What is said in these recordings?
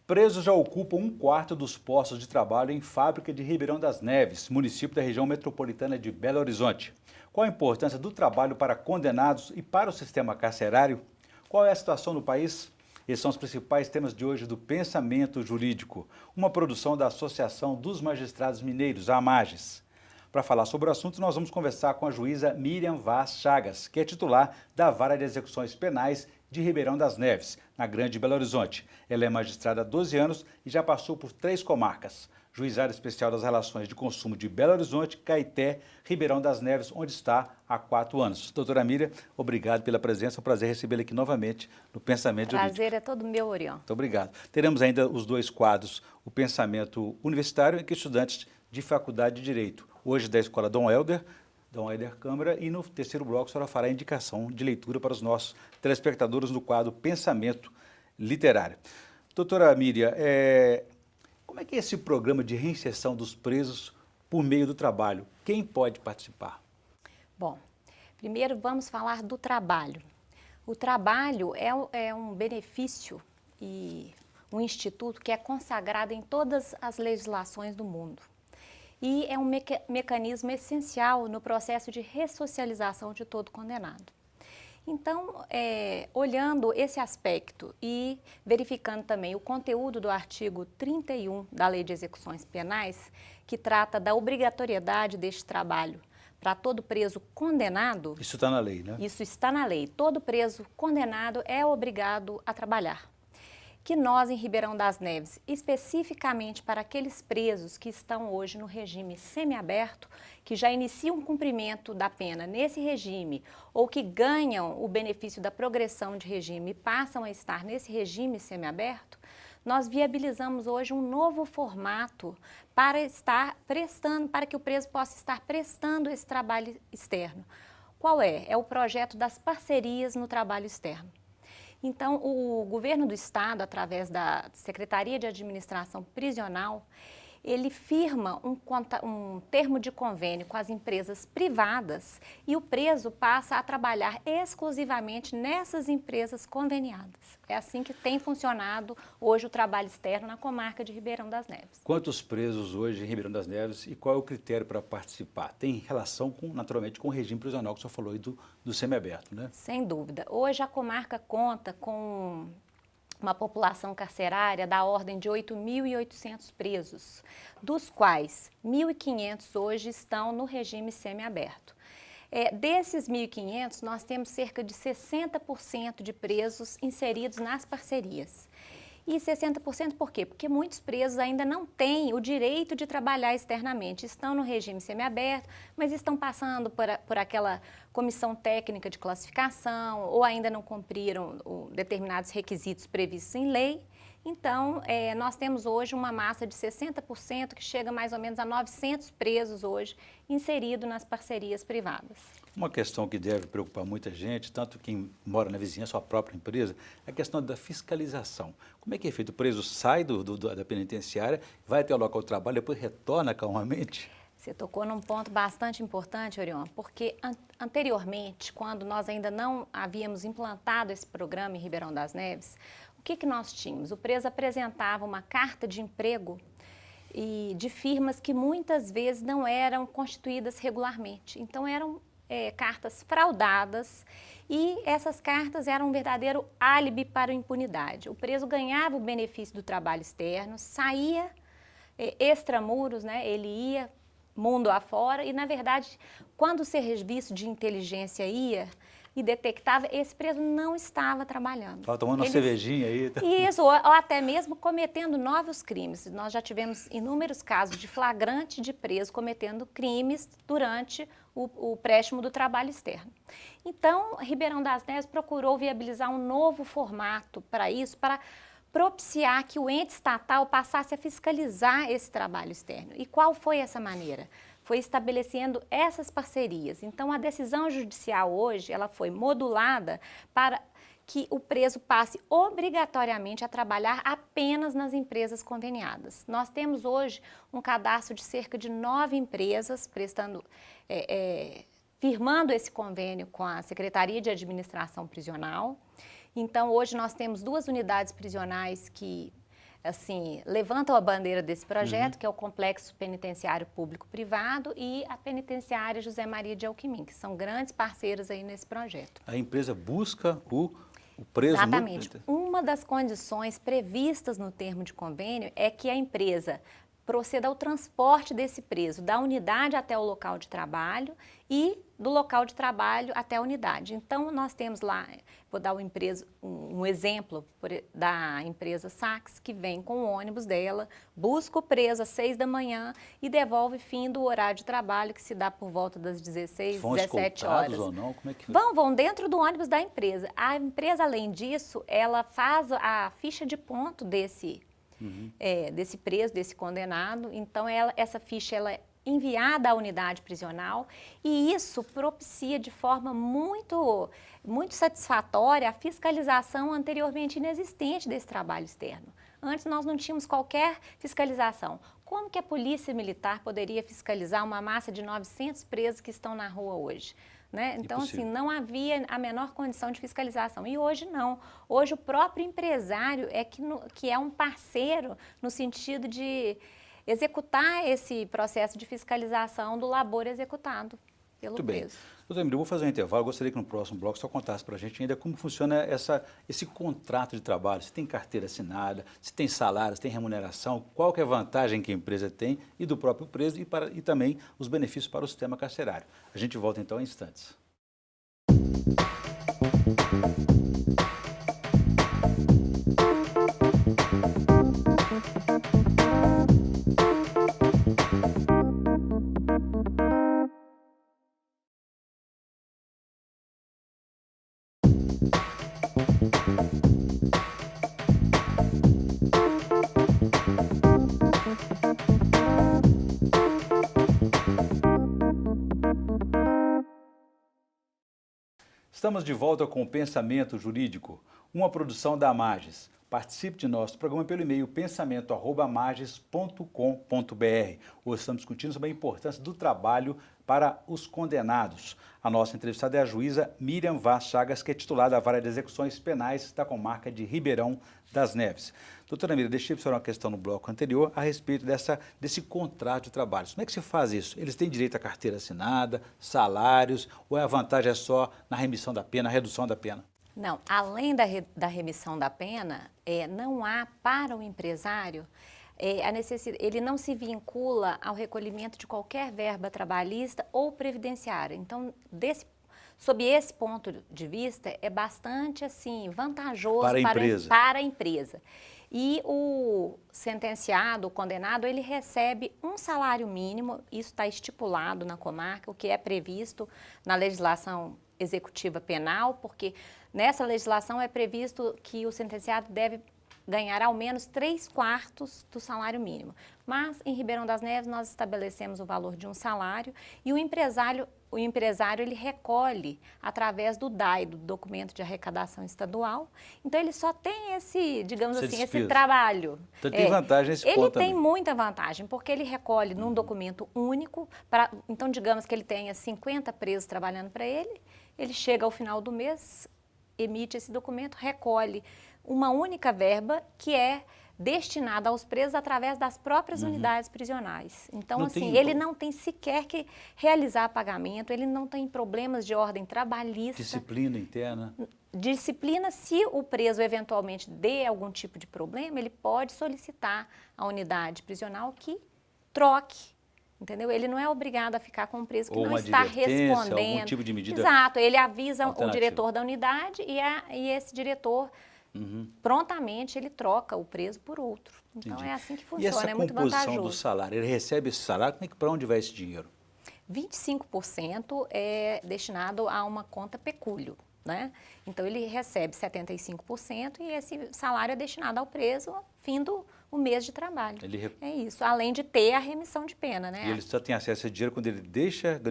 Presos já ocupam um quarto dos postos de trabalho em fábrica de Ribeirão das Neves, município da região metropolitana de Belo Horizonte. Qual a importância do trabalho para condenados e para o sistema carcerário? Qual é a situação no país? Esses são os principais temas de hoje do Pensamento Jurídico, uma produção da Associação dos Magistrados Mineiros, a AMAGES. Para falar sobre o assunto, nós vamos conversar com a juíza Miriam Vaz Chagas, que é titular da Vara de Execuções Penais de Ribeirão das Neves, na Grande Belo Horizonte. Ela é magistrada há 12 anos e já passou por 3 comarcas. Juizada Especial das Relações de Consumo de Belo Horizonte, Caeté, Ribeirão das Neves, onde está há 4 anos. Doutora Miriam, obrigado pela presença, é um prazer recebê-la aqui novamente no Pensamento Jurídico. Prazer é todo meu, Orion. Muito obrigado. Teremos ainda os 2 quadros, o Pensamento Universitário, em que estudantes de Faculdade de Direito, hoje da Escola Dom Helder Câmara, e no terceiro bloco a senhora fará a indicação de leitura para os nossos telespectadores no quadro Pensamento Literário. Doutora Miriam, como é que é esse programa de reinserção dos presos por meio do trabalho? Quem pode participar? Bom, primeiro vamos falar do trabalho. O trabalho é um benefício e um instituto que é consagrado em todas as legislações do mundo. E é um mecanismo essencial no processo de ressocialização de todo condenado. Então, olhando esse aspecto e verificando também o conteúdo do artigo 31 da Lei de Execuções Penais, que trata da obrigatoriedade deste trabalho para todo preso condenado... Isso está na lei, né? Isso está na lei. Todo preso condenado é obrigado a trabalhar. Que nós, em Ribeirão das Neves, especificamente para aqueles presos que estão hoje no regime semiaberto, que já iniciam o cumprimento da pena nesse regime, ou que ganham o benefício da progressão de regime e passam a estar nesse regime semiaberto, nós viabilizamos hoje um novo formato para que o preso possa estar prestando esse trabalho externo. Qual é? É o projeto das parcerias no trabalho externo. Então, o governo do estado, através da Secretaria de Administração Prisional, ele firma um termo de convênio com as empresas privadas e o preso passa a trabalhar exclusivamente nessas empresas conveniadas. É assim que tem funcionado hoje o trabalho externo na comarca de Ribeirão das Neves. Quantos presos hoje em Ribeirão das Neves e qual é o critério para participar? Tem relação, naturalmente, com o regime prisional que o senhor falou aí do semiaberto, né? Sem dúvida. Hoje a comarca conta com uma população carcerária da ordem de 8.800 presos, dos quais 1.500 hoje estão no regime semiaberto. Desses 1.500, nós temos cerca de 60% de presos inseridos nas parcerias. E 60% por quê? Porque muitos presos ainda não têm o direito de trabalhar externamente. Estão no regime semiaberto, mas estão passando por aquela comissão técnica de classificação ou ainda não cumpriram determinados requisitos previstos em lei. Então, nós temos hoje uma massa de 60% que chega mais ou menos a 900 presos hoje inseridos nas parcerias privadas. Uma questão que deve preocupar muita gente, tanto quem mora na vizinhança, sua própria empresa, é a questão da fiscalização. Como é que é feito? O preso sai da penitenciária, vai até o local de trabalho, depois retorna calmamente? Você tocou num ponto bastante importante, Orion, porque anteriormente, quando nós ainda não havíamos implantado esse programa em Ribeirão das Neves, o que nós tínhamos? O preso apresentava uma carta de emprego e de firmas que muitas vezes não eram constituídas regularmente. Então, eram cartas fraudadas e essas cartas eram um verdadeiro álibi para a impunidade. O preso ganhava o benefício do trabalho externo, saía extramuros, né? Ele ia mundo afora e, na verdade, quando o serviço de inteligência ia e detectava, esse preso não estava trabalhando. Estava tomando uma cervejinha aí. Isso, ou até mesmo cometendo novos crimes. Nós já tivemos inúmeros casos de flagrante de preso cometendo crimes durante o préstimo do trabalho externo. Então, Ribeirão das Neves procurou viabilizar um novo formato para isso, para propiciar que o ente estatal passasse a fiscalizar esse trabalho externo. E qual foi essa maneira? Foi estabelecendo essas parcerias. Então, a decisão judicial hoje, ela foi modulada para que o preso passe obrigatoriamente a trabalhar apenas nas empresas conveniadas. Nós temos hoje um cadastro de cerca de 9 empresas firmando esse convênio com a Secretaria de Administração Prisional. Então, hoje nós temos 2 unidades prisionais que assim, levantam a bandeira desse projeto, que é o Complexo Penitenciário Público-Privado e a Penitenciária José Maria de Alquimim, que são grandes parceiros aí nesse projeto. A empresa busca o preso Exatamente. Uma das condições previstas no termo de convênio é que a empresa proceda ao transporte desse preso da unidade até o local de trabalho e do local de trabalho até a unidade. Então, nós temos lá, vou dar um exemplo da empresa Saks, que vem com o ônibus dela, busca o preso às 6 da manhã e devolve fim do horário de trabalho, que se dá por volta das 16, 17 horas. Ou não? Como é que... Vão dentro do ônibus da empresa. A empresa, além disso, ela faz a ficha de ponto desse preso, desse condenado. Então, essa ficha ela é enviada à unidade prisional e isso propicia de forma muito satisfatória a fiscalização anteriormente inexistente desse trabalho externo. Antes nós não tínhamos qualquer fiscalização. Como que a Polícia Militar poderia fiscalizar uma massa de 900 presos que estão na rua hoje? Né? Então, assim, não havia a menor condição de fiscalização. E hoje não. Hoje o próprio empresário é que é um parceiro no sentido de executar esse processo de fiscalização do labor executado pelo preso. Muito bem. Doutor Emílio, eu vou fazer um intervalo. Eu gostaria que no próximo bloco só contasse para a gente ainda como funciona esse contrato de trabalho. Se tem carteira assinada, se tem salário, se tem remuneração, qual que é a vantagem que a empresa tem e do próprio preso e também os benefícios para o sistema carcerário. A gente volta então em instantes. Estamos de volta com o Pensamento Jurídico, uma produção da Amages. Participe de nosso programa pelo e-mail pensamento@amages.com.br. Hoje estamos discutindo sobre a importância do trabalho para os condenados. A nossa entrevistada é a juíza Miriam Vaz Chagas, que é titular da Vara de Execuções Penais da comarca de Ribeirão das Neves. Doutora Miriam, deixei para você uma questão no bloco anterior a respeito desse contrato de trabalho. Como é que se faz isso? Eles têm direito à carteira assinada, salários, ou a vantagem é só na remissão da pena, na redução da pena? Não, além da remissão da pena, não há para o empresário a necessidade, ele não se vincula ao recolhimento de qualquer verba trabalhista ou previdenciária. Então, sob esse ponto de vista, é bastante assim, vantajoso para a empresa. E o sentenciado, o condenado, ele recebe um salário mínimo, isso está estipulado na comarca, o que é previsto na legislação executiva penal, porque nessa legislação é previsto que o sentenciado deve ganhar ao menos 3/4 do salário mínimo. Mas, em Ribeirão das Neves, nós estabelecemos o valor de um salário e o empresário ele recolhe através do DAI, do Documento de Arrecadação Estadual. Então, ele só tem esse trabalho. Então, tem vantagem nesse ponto também. Ele tem muita vantagem, porque ele recolhe num documento único. Então, digamos que ele tenha 50 presos trabalhando para ele, ele chega ao final do mês, emite esse documento, recolhe uma única verba que é destinada aos presos através das próprias unidades prisionais. Então, ele não tem sequer que realizar pagamento, ele não tem problemas de ordem trabalhista. Disciplina interna. Disciplina, se o preso eventualmente dê algum tipo de problema, ele pode solicitar à unidade prisional que troque. Entendeu? Ele não é obrigado a ficar com um preso que não está respondendo. Algum tipo de medida. Exato, ele avisa o diretor da unidade e esse diretor prontamente ele troca o preso por outro. Então é assim que funciona, e essa é muito vantajoso. composição do salário, ele recebe esse salário, para onde vai esse dinheiro? 25% é destinado a uma conta pecúlio, né? Então ele recebe 75% e esse salário é destinado ao preso findo o mês de trabalho. É isso, além de ter a remissão de pena, né? E ele só tem acesso a esse dinheiro quando ele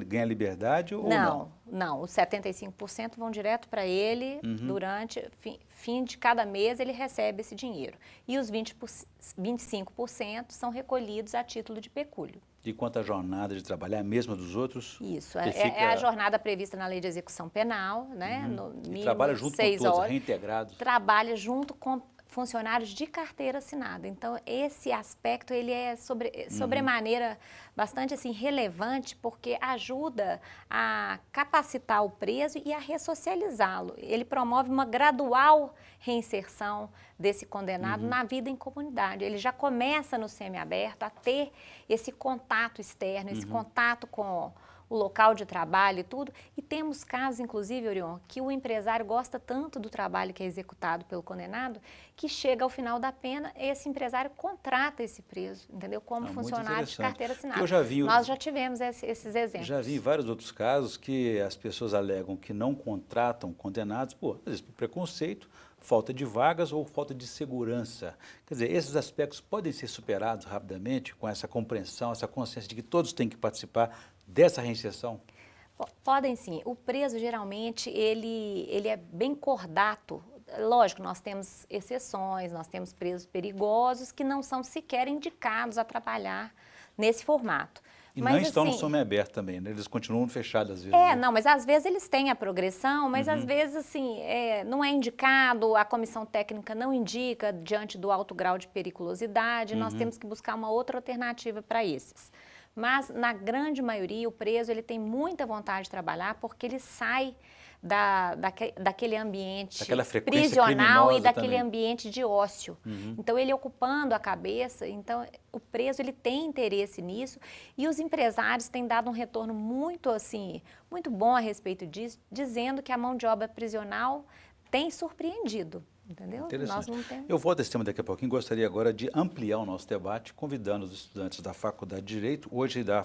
ganha liberdade ou não? Não, os 75% vão direto para ele durante fim de cada mês ele recebe esse dinheiro. E os 25% são recolhidos a título de pecúlio. E quanto à jornada de trabalho, é a mesma dos outros? Isso, é a jornada prevista na Lei de Execução Penal, né? No mínimo, trabalha junto com todos, reintegrados? Trabalha junto com funcionários de carteira assinada. Então, esse aspecto ele é sobremaneira bastante assim, relevante, porque ajuda a capacitar o preso e a ressocializá-lo. Ele promove uma gradual reinserção desse condenado na vida em comunidade. Ele já começa no semiaberto a ter esse contato externo, esse contato com o local de trabalho e tudo. E temos casos, inclusive, Orion, que o empresário gosta tanto do trabalho que é executado pelo condenado, que chega ao final da pena, esse empresário contrata esse preso, entendeu? Como funcionário de carteira assinada. Nós já tivemos esses exemplos. Já vi vários outros casos que as pessoas alegam que não contratam condenados, às vezes por preconceito, falta de vagas ou falta de segurança. Quer dizer, esses aspectos podem ser superados rapidamente com essa compreensão, essa consciência de que todos têm que participar dessa reinserção? Podem sim. O preso, geralmente, ele é bem cordato. Lógico, nós temos exceções, nós temos presos perigosos que não são sequer indicados a trabalhar nesse formato. E não estão no semiaberto também, né? Eles continuam fechados às vezes. Não, mas às vezes eles têm a progressão, mas às vezes, assim, não é indicado, a comissão técnica não indica diante do alto grau de periculosidade, nós temos que buscar uma outra alternativa para esses. Mas, na grande maioria, o preso ele tem muita vontade de trabalhar porque ele sai daquele ambiente prisional e daquele ambiente de ócio. Então, ele ocupando a cabeça, então, o preso ele tem interesse nisso e os empresários têm dado um retorno muito, assim, muito bom a respeito disso, dizendo que a mão de obra prisional tem surpreendido. Entendeu? Nós não temos... Eu volto a esse tema daqui a pouquinho, gostaria agora de ampliar o nosso debate, convidando os estudantes da Faculdade de Direito, hoje da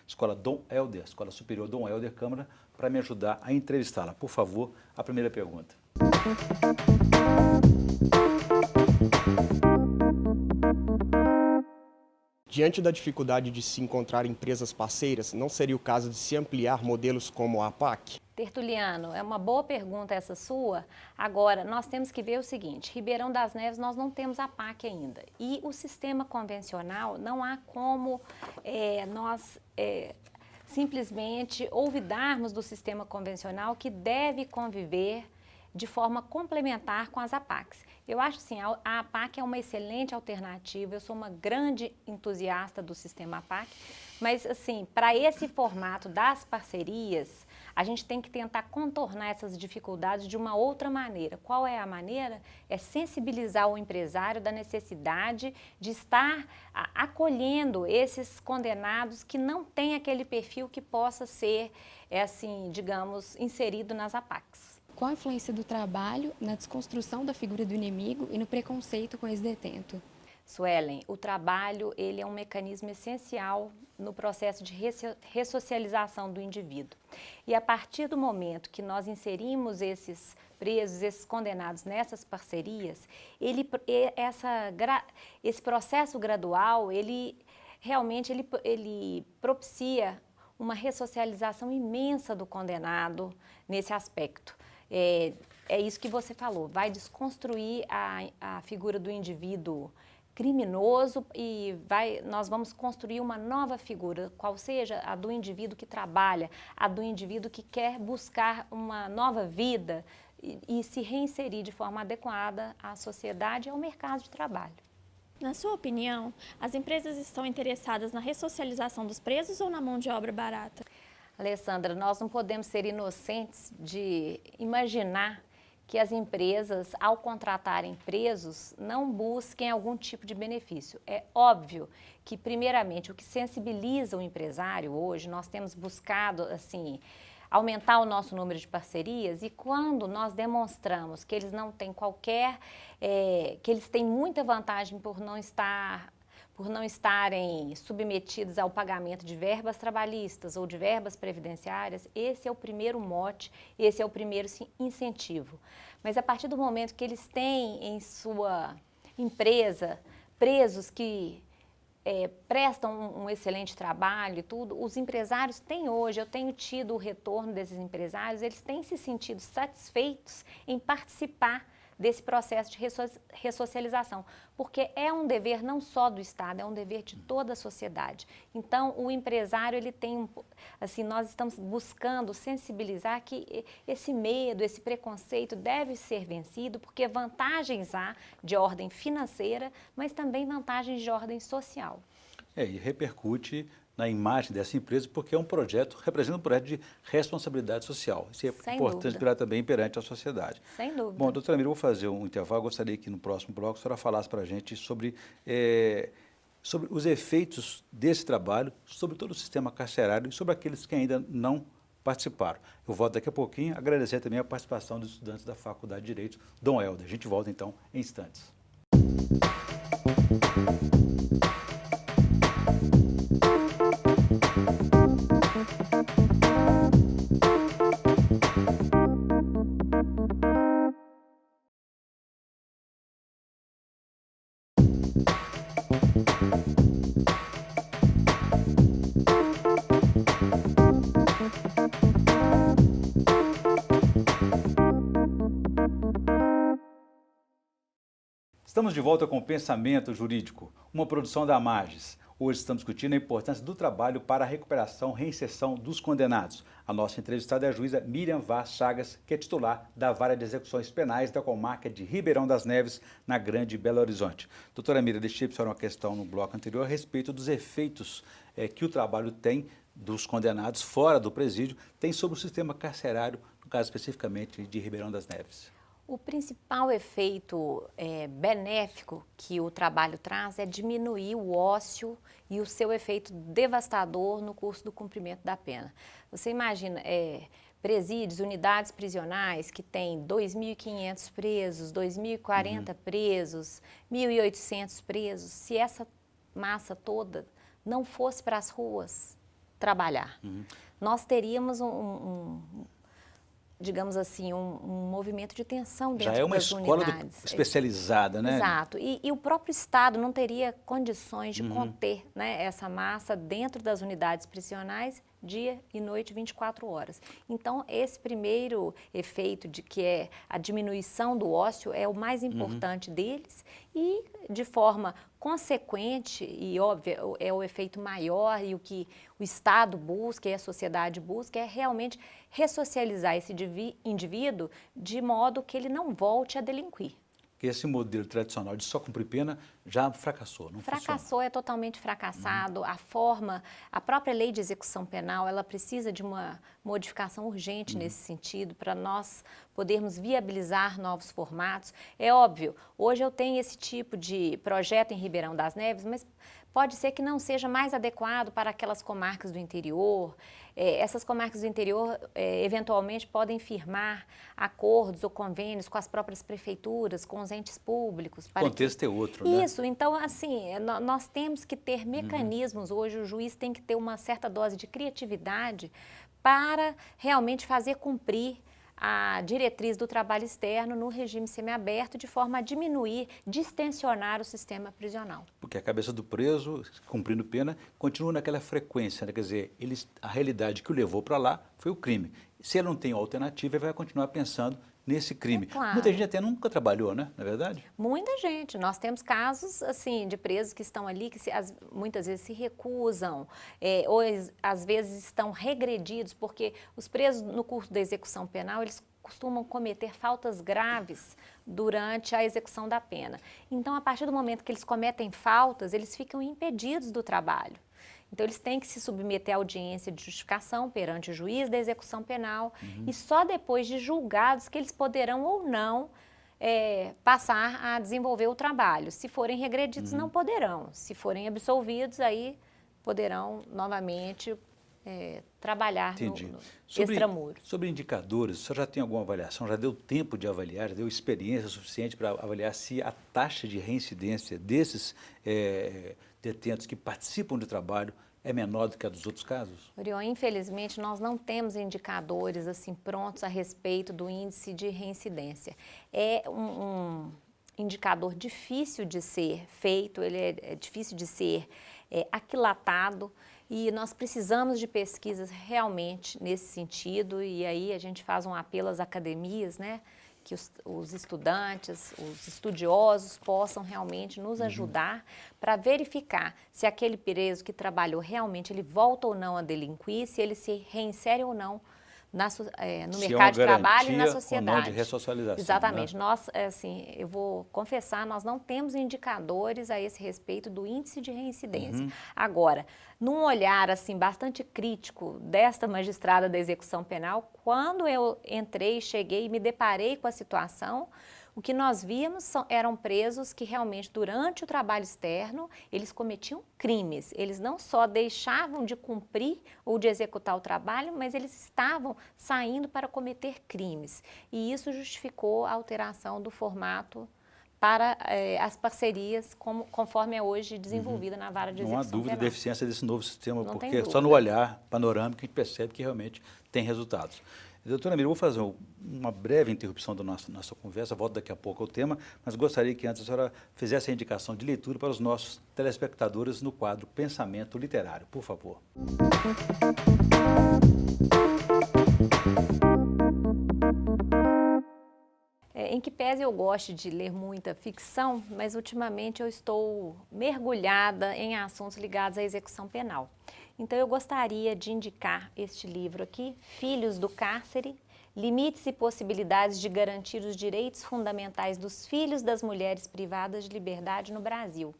Escola Dom Helder, Escola Superior Dom Helder Câmara, para me ajudar a entrevistá-la. Por favor, a primeira pergunta. Diante da dificuldade de se encontrar empresas parceiras, não seria o caso de se ampliar modelos como a APAC? Tertuliano, é uma boa pergunta essa sua. Agora, nós temos que ver o seguinte, Ribeirão das Neves nós não temos a APAC ainda. E o sistema convencional, não há como nós simplesmente olvidarmos do sistema convencional que deve conviver de forma complementar com as APACs. Eu acho assim, a APAC é uma excelente alternativa, eu sou uma grande entusiasta do sistema APAC, mas assim, para esse formato das parcerias, a gente tem que tentar contornar essas dificuldades de uma outra maneira. Qual é a maneira? É sensibilizar o empresário da necessidade de estar acolhendo esses condenados que não têm aquele perfil que possa ser, assim, digamos, inserido nas APACs. Qual a influência do trabalho na desconstrução da figura do inimigo e no preconceito com esse detento? Suelen, o trabalho ele é um mecanismo essencial no processo de ressocialização do indivíduo. E a partir do momento que nós inserimos esses presos, esses condenados nessas parcerias, esse processo gradual, ele realmente ele propicia uma ressocialização imensa do condenado nesse aspecto. É isso que você falou, vai desconstruir a figura do indivíduo criminoso e nós vamos construir uma nova figura, qual seja a do indivíduo que trabalha, a do indivíduo que quer buscar uma nova vida e se reinserir de forma adequada à sociedade e ao mercado de trabalho. Na sua opinião, as empresas estão interessadas na ressocialização dos presos ou na mão de obra barata? Alessandra, nós não podemos ser inocentes de imaginar que as empresas, ao contratarem presos, não busquem algum tipo de benefício. É óbvio que, primeiramente, o que sensibiliza o empresário hoje, nós temos buscado, assim, aumentar o nosso número de parcerias e quando nós demonstramos que eles não têm que eles têm muita vantagem por não estarem submetidos ao pagamento de verbas trabalhistas ou de verbas previdenciárias, esse é o primeiro mote, esse é o primeiro incentivo. Mas a partir do momento que eles têm em sua empresa presos que prestam um excelente trabalho e tudo, os empresários têm hoje, eu tenho tido o retorno desses empresários, eles têm se sentido satisfeitos em participar desse processo de ressocialização, porque é um dever não só do Estado, é um dever de toda a sociedade. Então, o empresário, ele tem, assim, nós estamos buscando sensibilizar que esse medo, esse preconceito deve ser vencido, porque vantagens há de ordem financeira, mas também vantagens de ordem social. E repercute na imagem dessa empresa, porque é um projeto, representa um projeto de responsabilidade social. Isso é Sem importante dúvida. virar também perante a sociedade. Sem dúvida. Bom, doutora Mira, eu vou fazer um intervalo. Eu gostaria que no próximo bloco a senhora falasse para a gente sobre os efeitos desse trabalho, sobre todo o sistema carcerário e sobre aqueles que ainda não participaram. Eu volto daqui a pouquinho, agradecer também a participação dos estudantes da Faculdade de Direito, Dom Helder. A gente volta então em instantes. Estamos de volta com o Pensamento Jurídico, uma produção da Magis. Hoje estamos discutindo a importância do trabalho para a recuperação e reinserção dos condenados. A nossa entrevistada é a juíza Miriam Vaz Chagas, que é titular da Vara de Execuções Penais da comarca de Ribeirão das Neves, na Grande Belo Horizonte. Doutora Miriam, deixei para a senhora uma questão no bloco anterior a respeito dos efeitos que o trabalho tem dos condenados fora do presídio, tem sobre o sistema carcerário, no caso especificamente de Ribeirão das Neves. O principal efeito benéfico que o trabalho traz é diminuir o ócio e o seu efeito devastador no curso do cumprimento da pena. Você imagina presídios, unidades prisionais que têm 2.500 presos, 2.040 presos, 1.800 presos, se essa massa toda não fosse para as ruas trabalhar, nós teríamos digamos assim, um movimento de tensão dentro das unidades. Já é uma escola especializada, né? Exato. E o próprio Estado não teria condições de conter, né, essa massa dentro das unidades prisionais dia e noite, 24 horas. Então, esse primeiro efeito de que é a diminuição do ócio é o mais importante deles e, de forma consequente e óbvia, é o efeito maior e o que o Estado busca e a sociedade busca é realmente ressocializar esse indivíduo de modo que ele não volte a delinquir. Que esse modelo tradicional de só cumprir pena já fracassou, não fracassou, funciona. É totalmente fracassado. A própria lei de execução penal, ela precisa de uma modificação urgente nesse sentido para nós podermos viabilizar novos formatos. É óbvio, hoje eu tenho esse tipo de projeto em Ribeirão das Neves, mas pode ser que não seja mais adequado para aquelas comarcas do interior. Essas comarcas do interior, eventualmente, podem firmar acordos ou convênios com as próprias prefeituras, com os entes públicos. O contexto é outro, né? Isso, então, assim, nós temos que ter mecanismos. Hoje o juiz tem que ter uma certa dose de criatividade para realmente fazer cumprir a diretriz do trabalho externo no regime semiaberto de forma a diminuir, distensionar o sistema prisional. Porque a cabeça do preso, cumprindo pena, continua naquela frequência, né? Quer dizer, a realidade que o levou para lá foi o crime. Se ele não tem alternativa, ele vai continuar pensando nesse crime. Claro. Muita gente até nunca trabalhou, né? Não é verdade? Muita gente. Nós temos casos, assim, de presos que estão ali, que muitas vezes se recusam, ou às vezes estão regredidos, porque os presos no curso da execução penal, eles costumam cometer faltas graves durante a execução da pena. Então, a partir do momento que eles cometem faltas, eles ficam impedidos do trabalho. Então, eles têm que se submeter à audiência de justificação perante o juiz da execução penal e só depois de julgados que eles poderão ou não passar a desenvolver o trabalho. Se forem regredidos, não poderão. Se forem absolvidos, aí poderão novamente trabalhar no extramuros. Sobre indicadores, o senhor já tem alguma avaliação? Já deu tempo de avaliar? Já deu experiência suficiente para avaliar se a taxa de reincidência desses detentos que participam do trabalho é menor do que a dos outros casos? Orion, infelizmente, nós não temos indicadores assim prontos a respeito do índice de reincidência. É um indicador difícil de ser feito, ele é difícil de ser aquilatado e nós precisamos de pesquisas realmente nesse sentido e aí a gente faz um apelo às academias, né? que os estudantes, os estudiosos possam realmente nos ajudar para verificar se aquele preso que trabalhou realmente ele volta ou não a delinquir, se ele se reinsere ou não no mercado de trabalho e na sociedade. Ou não de ressocialização, exatamente. Né? Nós, assim, eu vou confessar, nós não temos indicadores a esse respeito do índice de reincidência. Agora, num olhar assim bastante crítico desta magistrada da execução penal, quando eu cheguei e me deparei com a situação, o que nós víamos eram presos que realmente, durante o trabalho externo, eles cometiam crimes. Eles não só deixavam de cumprir ou de executar o trabalho, mas eles estavam saindo para cometer crimes. E isso justificou a alteração do formato para as parcerias, conforme é hoje desenvolvida na vara de execução penal. Não há dúvida da eficiência desse novo sistema, Não porque só no olhar panorâmico a gente percebe que realmente tem resultados. Doutora Miriam, eu vou fazer uma breve interrupção da nossa conversa, volto daqui a pouco ao tema, mas gostaria que antes a senhora fizesse a indicação de leitura para os nossos telespectadores no quadro Pensamento Literário, por favor. Em que pese eu goste de ler muita ficção, mas ultimamente eu estou mergulhada em assuntos ligados à execução penal. Então eu gostaria de indicar este livro aqui, Filhos do Cárcere, Limites e Possibilidades de Garantir os Direitos Fundamentais dos Filhos das Mulheres Privadas de Liberdade no Brasil.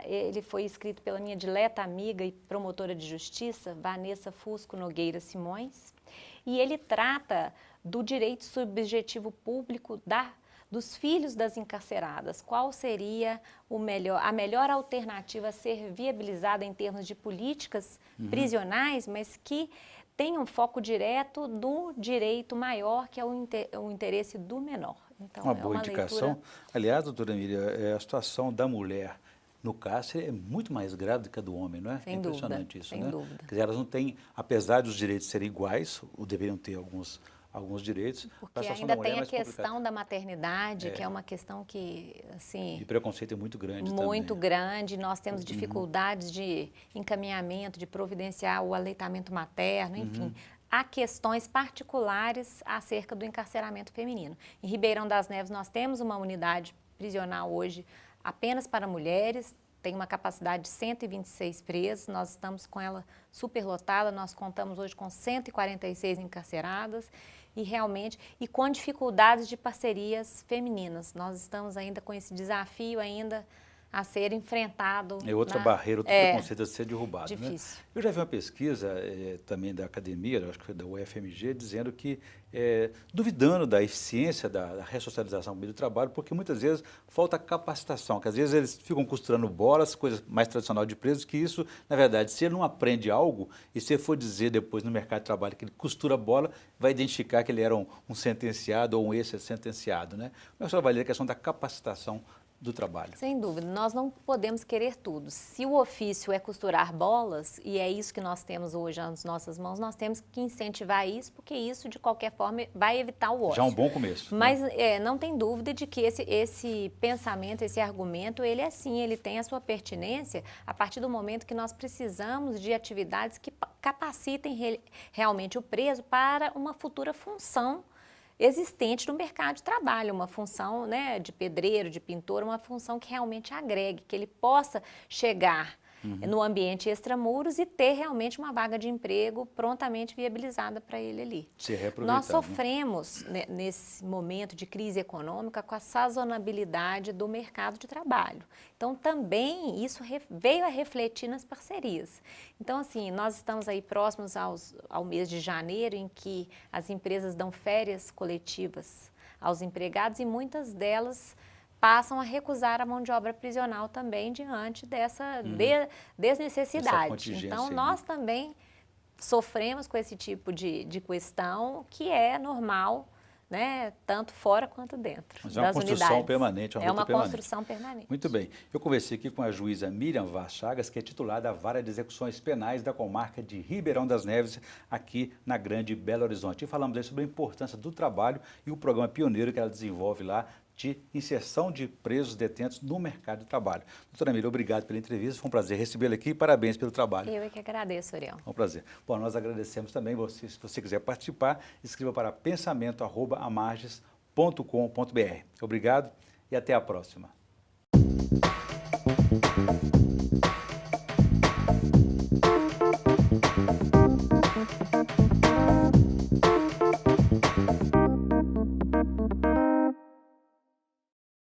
Ele foi escrito pela minha dileta amiga e promotora de justiça, Vanessa Fusco Nogueira Simões, e ele trata do direito subjetivo público dos filhos das encarceradas. Qual seria a melhor alternativa a ser viabilizada em termos de políticas prisionais, mas que tenham foco direto do direito maior, que é o interesse do menor. Então, uma boa indicação. Leitura... Aliás, doutora Miriam, a situação da mulher no cárcere é muito mais grave do que a do homem, não é? Sem impressionante dúvida, isso, sem né? dúvida. Quer dizer, elas não têm, apesar dos direitos serem iguais, ou deveriam ter alguns direitos. Porque ainda tem a questão da maternidade, que é uma questão que, assim... de preconceito é muito grande também. Muito grande. Nós temos dificuldades de encaminhamento, de providenciar o aleitamento materno, enfim. Há questões particulares acerca do encarceramento feminino. Em Ribeirão das Neves nós temos uma unidade prisional hoje apenas para mulheres, tem uma capacidade de 126 presos, nós estamos com ela superlotada, nós contamos hoje com 146 encarceradas e realmente, e com dificuldades de parcerias femininas. Nós estamos ainda com esse desafio ainda a ser enfrentado. É outra barreira, outro preconceito a ser derrubado. Difícil. Né? Eu já vi uma pesquisa também da academia, acho que foi da UFMG, dizendo que, duvidando da eficiência da ressocialização no meio do trabalho, porque muitas vezes falta capacitação, que às vezes eles ficam costurando bolas, coisas mais tradicional de presos, que isso, na verdade, se ele não aprende algo, e se ele for dizer depois no mercado de trabalho que ele costura bola, vai identificar que ele era um sentenciado ou um ex-sentenciado. Né? Como é que a senhora avalia a questão da capacitação do trabalho? Sem dúvida, nós não podemos querer tudo. Se o ofício é costurar bolas, e é isso que nós temos hoje nas nossas mãos, nós temos que incentivar isso, porque isso, de qualquer forma, vai evitar o ócio. Já é um bom começo. Mas não tem dúvida de que esse pensamento, esse argumento, ele é sim, ele tem a sua pertinência a partir do momento que nós precisamos de atividades que capacitem realmente o preso para uma futura função existente no mercado de trabalho, uma função, né, de pedreiro, de pintor, uma função que realmente agregue, que ele possa chegar no ambiente extramuros e ter realmente uma vaga de emprego prontamente viabilizada para ele ali. Nós sofremos, né, nesse momento de crise econômica com a sazonabilidade do mercado de trabalho. Então, também isso veio a refletir nas parcerias. Então, assim, nós estamos aí próximos ao mês de janeiro, em que as empresas dão férias coletivas aos empregados e muitas delas passam a recusar a mão de obra prisional também diante dessa desnecessidade. Então, nós também sofremos com esse tipo de questão que é normal, né, tanto fora quanto dentro das unidades. Mas é uma construção permanente, é uma construção permanente. Muito bem. Eu conversei aqui com a juíza Miriam Vaz Chagas, que é titular da Vara de Execuções Penais da comarca de Ribeirão das Neves, aqui na Grande Belo Horizonte. E falamos aí sobre a importância do trabalho e o programa pioneiro que ela desenvolve lá, de inserção de presos detentos no mercado de trabalho. Doutora Miriam, obrigado pela entrevista, foi um prazer recebê-la aqui e parabéns pelo trabalho. Eu é que agradeço, Ariel. É um prazer. Bom, nós agradecemos também, se você quiser participar, escreva para pensamento@amarges.com.br. Obrigado e até a próxima.